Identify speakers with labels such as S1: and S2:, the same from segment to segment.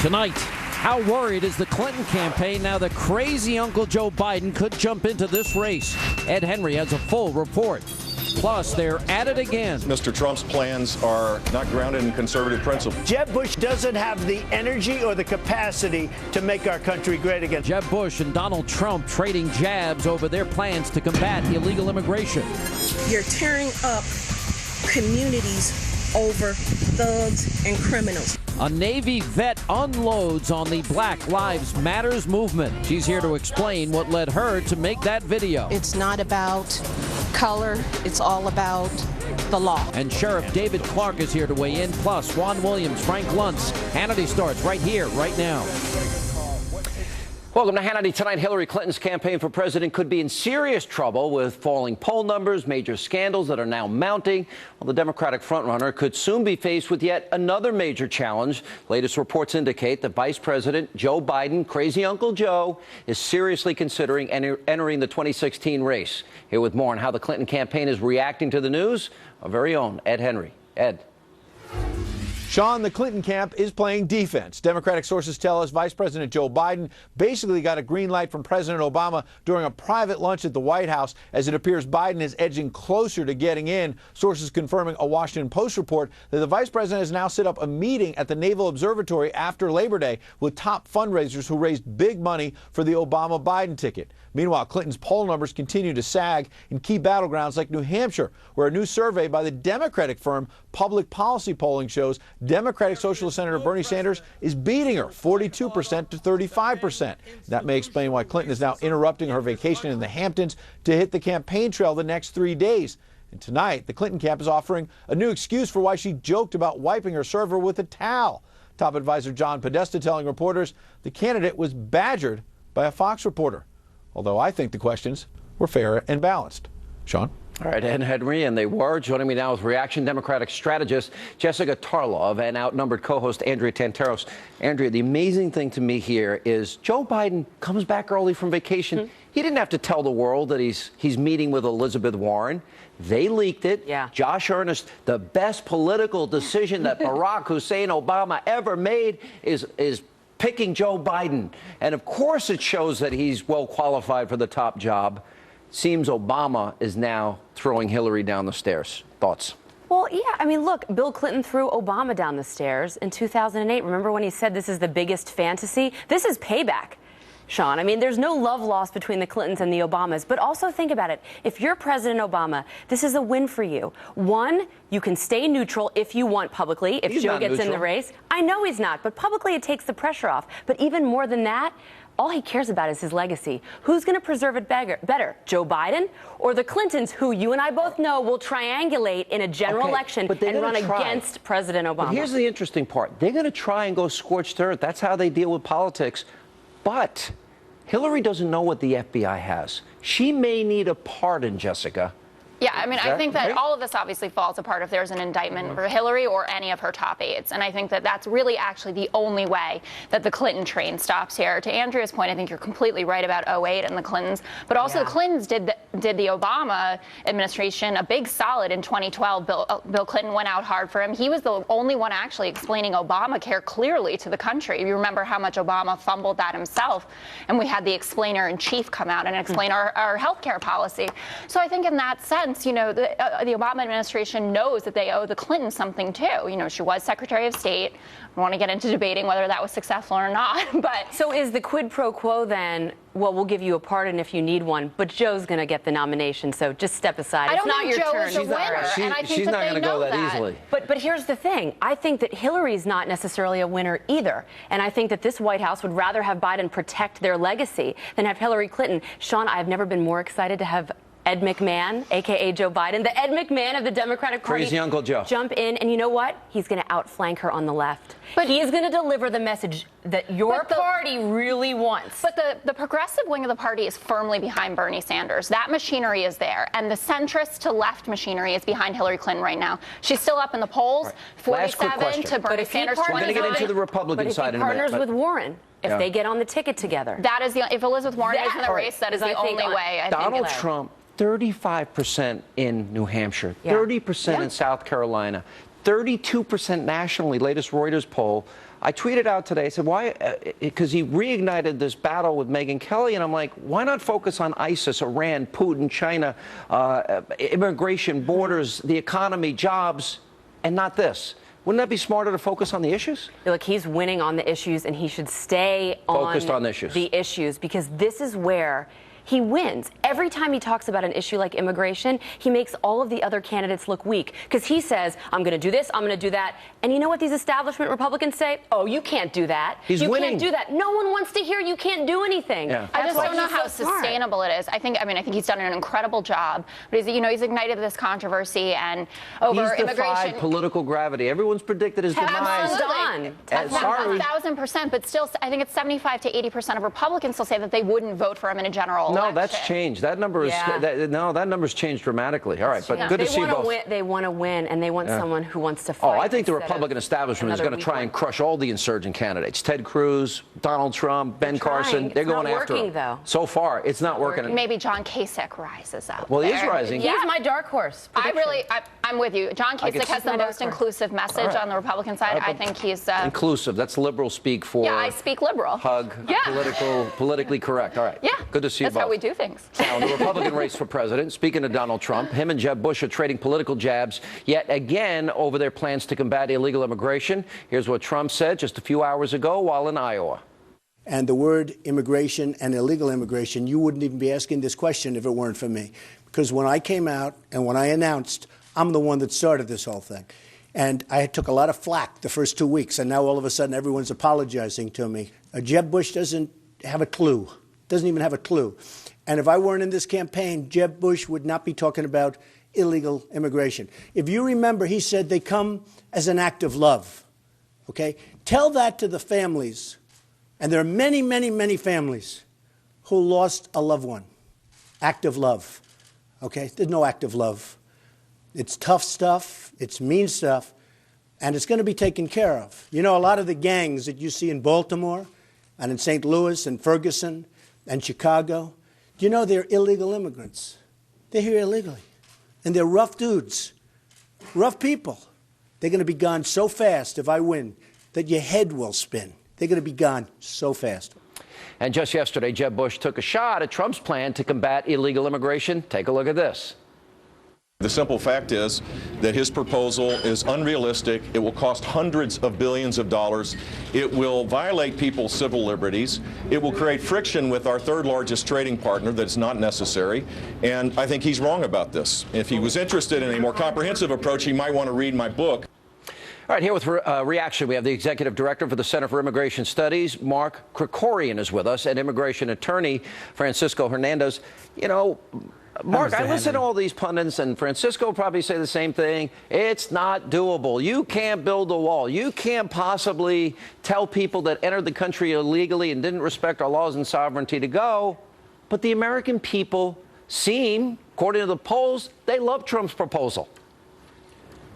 S1: Tonight, how worried is the Clinton campaign now that crazy Uncle Joe Biden could jump into this race? Ed Henry has a full report. Plus, they're at it again.
S2: Mr. Trump's plans are not grounded in conservative principles.
S3: Jeb Bush doesn't have the energy or the capacity to make our country great again.
S1: Jeb Bush and Donald Trump trading jabs over their plans to combat illegal immigration.
S4: You're tearing up communities over thugs and criminals.
S1: A Navy vet unloads on the Black Lives Matters movement. She's here to explain what led her to make that video.
S5: It's not about color, it's all about the law.
S1: And Sheriff David Clark is here to weigh in, plus Juan Williams, Frank Luntz. Hannity starts right here, right now.
S6: Welcome to Hannity. Tonight, Hillary Clinton's campaign for president could be in serious trouble with falling poll numbers, major scandals that are now mounting. Well, the Democratic frontrunner could soon be faced with yet another major challenge. Latest reports indicate that Vice President Joe Biden, crazy Uncle Joe, is seriously considering entering the 2016 race. Here with more on how the Clinton campaign is reacting to the news, our very own Ed Henry. Ed.
S7: Sean, the Clinton camp is playing defense. Democratic sources tell us Vice President Joe Biden basically got a green light from President Obama during a private lunch at the White House, as it appears Biden is edging closer to getting in. Sources confirming a Washington Post report that the vice president has now set up a meeting at the Naval Observatory after Labor Day with top fundraisers who raised big money for the Obama-Biden ticket. Meanwhile, Clinton's poll numbers continue to sag in key battlegrounds like New Hampshire, where a new survey by the Democratic firm Public Policy Polling shows Democratic Socialist Senator Bernie Sanders is beating her 42% to 35%. That may explain why Clinton is now interrupting her vacation in the Hamptons to hit the campaign trail the next 3 days. And tonight, the Clinton camp is offering a new excuse for why she joked about wiping her server with a towel. Top advisor John Podesta telling reporters the candidate was badgered by a Fox reporter. Although I think the questions were fair and balanced. Sean?
S6: All right, Ed Henry, and they were. Joining me now is Reaction Democratic strategist Jessica Tarlov and outnumbered co-host Andrea Tantaros. Andrea, the amazing thing to me here is Joe Biden comes back early from vacation. He didn't have to tell the world that he's meeting with Elizabeth Warren. They leaked it.
S8: Yeah.
S6: Josh Earnest, the best political decision that Barack Hussein Obama ever made is picking Joe Biden. And of course it shows that he's well qualified for the top job. Seems Obama is now throwing Hillary down the stairs. Thoughts?
S8: Well, yeah, I mean, look, Bill Clinton threw Obama down the stairs in 2008. Remember when he said this is the biggest fantasy? This is payback, Sean. I mean, there's no love lost between the Clintons and the Obamas. But also think about it. If you're President Obama, this is a win for you. One, you can stay neutral if you want publicly, if Joe gets in the race. I know he's not, but publicly it takes the pressure off. But even more than that, all he cares about is his legacy. Who's going to preserve it better, Joe Biden or the Clintons, who you and I both know will triangulate in a general election and run against President Obama?
S6: But here's the interesting part. They're going to try and go scorched earth. That's how they deal with politics. But Hillary doesn't know what the FBI has. She may need a pardon, Jessica.
S9: Yeah, I mean, I think that all of this obviously falls apart if there's an indictment for Hillary or any of her top aides. And I think that that's really actually the only way that the Clinton train stops here. To Andrea's point, I think you're completely right about 2008 and the Clintons. But also the Clintons did the Obama administration a big solid in 2012. Bill Clinton went out hard for him. He was the only one actually explaining Obamacare clearly to the country. You remember how much Obama fumbled that himself. And we had the explainer-in-chief come out and explain our health care policy. So I think in that sense, you know, the Obama administration knows that they owe the Clintons something too. You know, she was Secretary of State. I don't want to get into debating whether that was successful or not. But
S8: so is the quid pro quo then? Well, we'll give you a pardon if you need one, but Joe's going to get the nomination. So just step aside.
S9: I don't think Joe
S8: turn.
S9: is a winner, and I think
S6: she's
S9: that
S6: not
S9: they
S6: going to go
S9: know
S6: that easily.
S8: But here's the thing. I think that Hillary's not necessarily a winner either. And I think that this White House would rather have Biden protect their legacy than have Hillary Clinton. Sean, I've never been more excited to have Ed McMahon, a.k.a. Joe Biden, the Ed McMahon of the Democratic Party.
S6: Crazy Uncle Joe.
S8: Jump in, and you know what? He's going to outflank her on the left. But he is going to deliver the message that your party really wants.
S9: But the progressive wing of the party is firmly behind Bernie Sanders. That machinery is there. And the centrist to left machinery is behind Hillary Clinton right now. She's still up in the polls, 47 to Bernie Sanders, 29.
S6: We're going to get into the Republican side in a minute.
S8: But if he partners with Warren, if they get on the ticket together.
S9: That is if Elizabeth Warren is in the race, that is the only way. I think
S6: Donald Trump, 35% in New Hampshire, 30% in South Carolina, 32% nationally, latest Reuters poll. I tweeted out today, I said, why? Because he reignited this battle with Megyn Kelly, and I'm like, why not focus on ISIS, Iran, Putin, China, immigration, borders, the economy, jobs, and not this? Wouldn't that be smarter to focus on the issues?
S8: Look, he's winning on the issues, and he should stay
S6: focused on the
S8: issues, because this is where he wins. Every time he talks about an issue like immigration, he makes all of the other candidates look weak, because he says, I'm going to do this, I'm going to do that. And you know what these establishment Republicans say? Oh, you can't do that.
S6: He's
S8: winning.
S6: Can't
S8: do that. No one wants to hear you can't do anything.
S6: Yeah.
S9: I just don't know how
S8: so
S9: sustainable it is. I think he's done an incredible job, but he's ignited this controversy and over
S6: he's
S9: immigration.
S6: Defied political gravity. Everyone's predicted his demise.
S9: Absolutely.
S6: Sorry.
S9: 1,000%, but still, I think it's 75 to 80% of Republicans still say that they wouldn't vote for him in a general election.
S6: No, that's changed. That number is that number's changed dramatically. All right, but good to see you both.
S8: They want to win, and they want someone who wants to fight.
S6: Oh, I think the Republican establishment is going to try and crush all the insurgent candidates. Ted Cruz, Donald Trump, Ben Carson. They're going after him.
S8: Though.
S6: So far, it's not working.
S9: Maybe John Kasich rises up.
S6: Well, he is rising.
S8: He's my dark horse.
S9: I'm with you. John Kasich has the most inclusive message on the Republican side. I think he's
S6: inclusive. That's liberal speak for.
S9: Yeah, I speak liberal.
S6: Hug. Yeah. Politically correct. All right.
S9: Yeah.
S6: Good to see you both.
S9: That's how we do things.
S6: Now, the Republican race for president. Speaking of Donald Trump, him and Jeb Bush are trading political jabs yet again over their plans to combat illegal immigration. Here's what Trump said just a few hours ago while in Iowa.
S3: And the word immigration and illegal immigration, you wouldn't even be asking this question if it weren't for me. Because when I came out and when I announced, I'm the one that started this whole thing. And I took a lot of flack the first 2 weeks, and now all of a sudden everyone's apologizing to me. Jeb Bush doesn't have a clue, doesn't even have a clue. And if I weren't in this campaign, Jeb Bush would not be talking about illegal immigration. If you remember, he said they come as an act of love. Okay? Tell that to the families. And there are many, many, many families who lost a loved one. Act of love. Okay? There's no act of love. It's tough stuff. It's mean stuff. And it's going to be taken care of. You know, a lot of the gangs that you see in Baltimore and in St. Louis and Ferguson and Chicago, do you know they're illegal immigrants? They're here illegally. And they're rough dudes, rough people. They're going to be gone so fast if I win that your head will spin. They're going to be gone so fast.
S6: And just yesterday, Jeb Bush took a shot at Trump's plan to combat illegal immigration. Take a look at this.
S2: The simple fact is that his proposal is unrealistic. It will cost hundreds of billions of dollars. It will violate people's civil liberties. It will create friction with our third largest trading partner that's not necessary. And I think he's wrong about this. If he was interested in a more comprehensive approach, he might want to read my book.
S6: All right, here with reaction, we have the executive director for the Center for Immigration Studies, Mark Krikorian, is with us, and immigration attorney Francisco Hernandez. You know, Mark, I listen to all these pundits, and Francisco will probably say the same thing. It's not doable. You can't build a wall. You can't possibly tell people that entered the country illegally and didn't respect our laws and sovereignty to go. But the American people seem, according to the polls, they love Trump's proposal.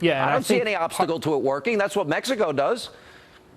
S10: Yeah, and
S6: I don't see any obstacle to it working. That's what Mexico does.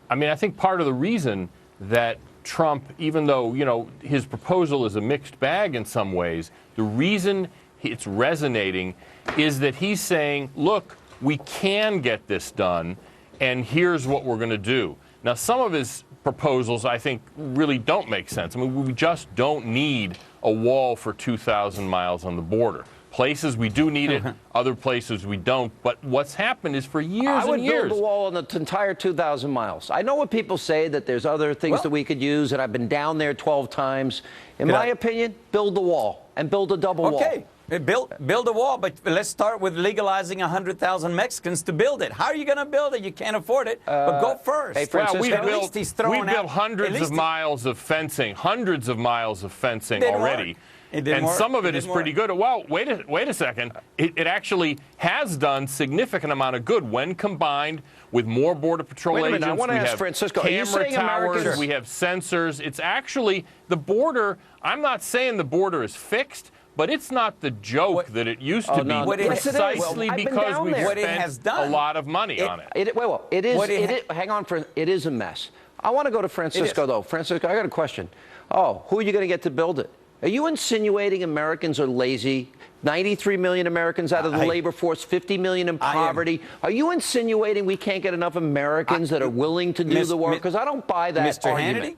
S10: I mean, I think part of the reason that Trump, even though, you know, his proposal is a mixed bag in some ways, the reason it's resonating is that he's saying, look, we can get this done, and here's what we're going to do. Now, some of his proposals, I think, really don't make sense. I mean, we just don't need a wall for 2,000 miles on the border. Places we do need it, other places we don't. But what's happened is for years and years.
S6: I would build a wall on the entire 2,000 miles. I know what people say, that there's other things that we could use, and I've been down there 12 times. In my opinion, build the wall and build a double wall.
S11: Okay, build a wall, but let's start with legalizing 100,000 Mexicans to build it. How are you going to build it? You can't afford it, but go first.
S10: Hey, Francisco, we built hundreds of miles of fencing, already. And some of it is pretty good. Well, wait a second. It actually has done significant amount of good when combined with more Border Patrol agents.
S6: I want to ask Francisco,
S10: camera towers, we have sensors. It's actually the border. I'm not saying the border is fixed, but it's not the joke that it used to be, precisely because we've spent a lot of money on it.
S6: Hang on, it is a mess. I want to go to Francisco, though. Francisco, I got a question. Oh, who are you going to get to build it? Are you insinuating Americans are lazy? 93 million Americans out of the labor force, 50 million in poverty. Are you insinuating we can't get enough Americans that are willing to do the work? Because I don't buy that
S11: Mr.
S6: argument.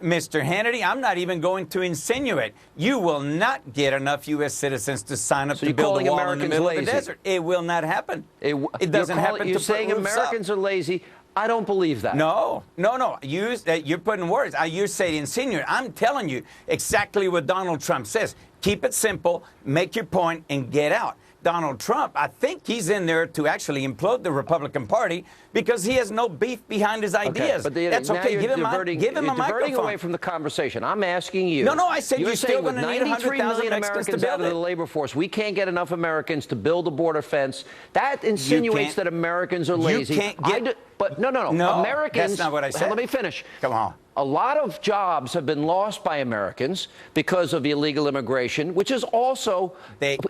S11: Mr. Hannity, I'm not even going to insinuate. You will not get enough U.S. citizens to sign up to build a wall in the middle of the desert. It will not happen. It doesn't happen.
S6: You're saying Americans are lazy. I don't believe that.
S11: No. You're putting words. You say insinuate. I'm telling you exactly what Donald Trump says. Keep it simple, make your point, and get out. Donald Trump, I think he's in there to actually implode the Republican Party because he has no beef behind his ideas.
S6: Okay, but
S11: that's okay. Give him a microphone.
S6: Diverting away from the conversation. I'm asking you.
S11: No, I said you're still going to need 100,000
S6: Americans out of the labor force. We can't get enough Americans to build a border fence. That insinuates that Americans are lazy.
S11: You can't get...
S6: But no. Americans...
S11: That's not what I said.
S6: Let me finish.
S11: Come on.
S6: A lot of jobs have been lost by Americans because of illegal immigration, which has also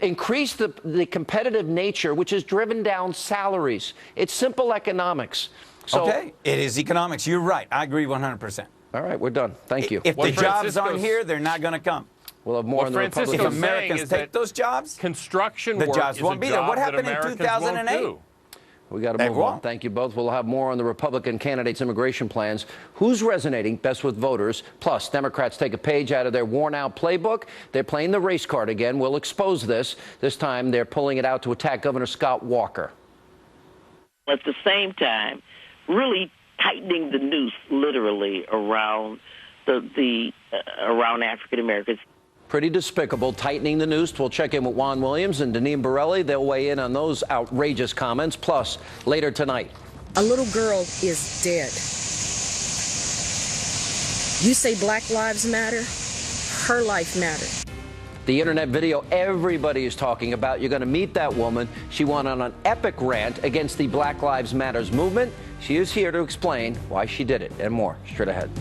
S6: increased the competitive nature, which has driven down salaries. It's simple economics. So,
S11: okay, it is economics. You're right. I agree 100%.
S6: All right, we're done. Thank you.
S11: If the jobs aren't here, they're not going to come.
S6: We'll have more on the Republican.
S11: If Americans take those jobs,
S10: construction
S11: the
S10: work
S11: jobs won't be there. What happened in
S10: Americans
S11: 2008?
S6: We got to move on. Thank you both. We'll have more on the Republican candidates' immigration plans. Who's resonating best with voters? Plus, Democrats take a page out of their worn-out playbook. They're playing the race card again. We'll expose this. This time, they're pulling it out to attack Governor Scott Walker.
S12: At the same time, really tightening the noose, literally, around around African Americans.
S6: Pretty despicable, tightening the noose. We'll check in with Juan Williams and Deneen Borelli. They'll weigh in on those outrageous comments. Plus, later tonight.
S4: A little girl is dead. You say Black Lives Matter, her life matters.
S6: The internet video everybody is talking about. You're going to meet that woman. She went on an epic rant against the Black Lives Matters movement. She is here to explain why she did it and more. Straight ahead.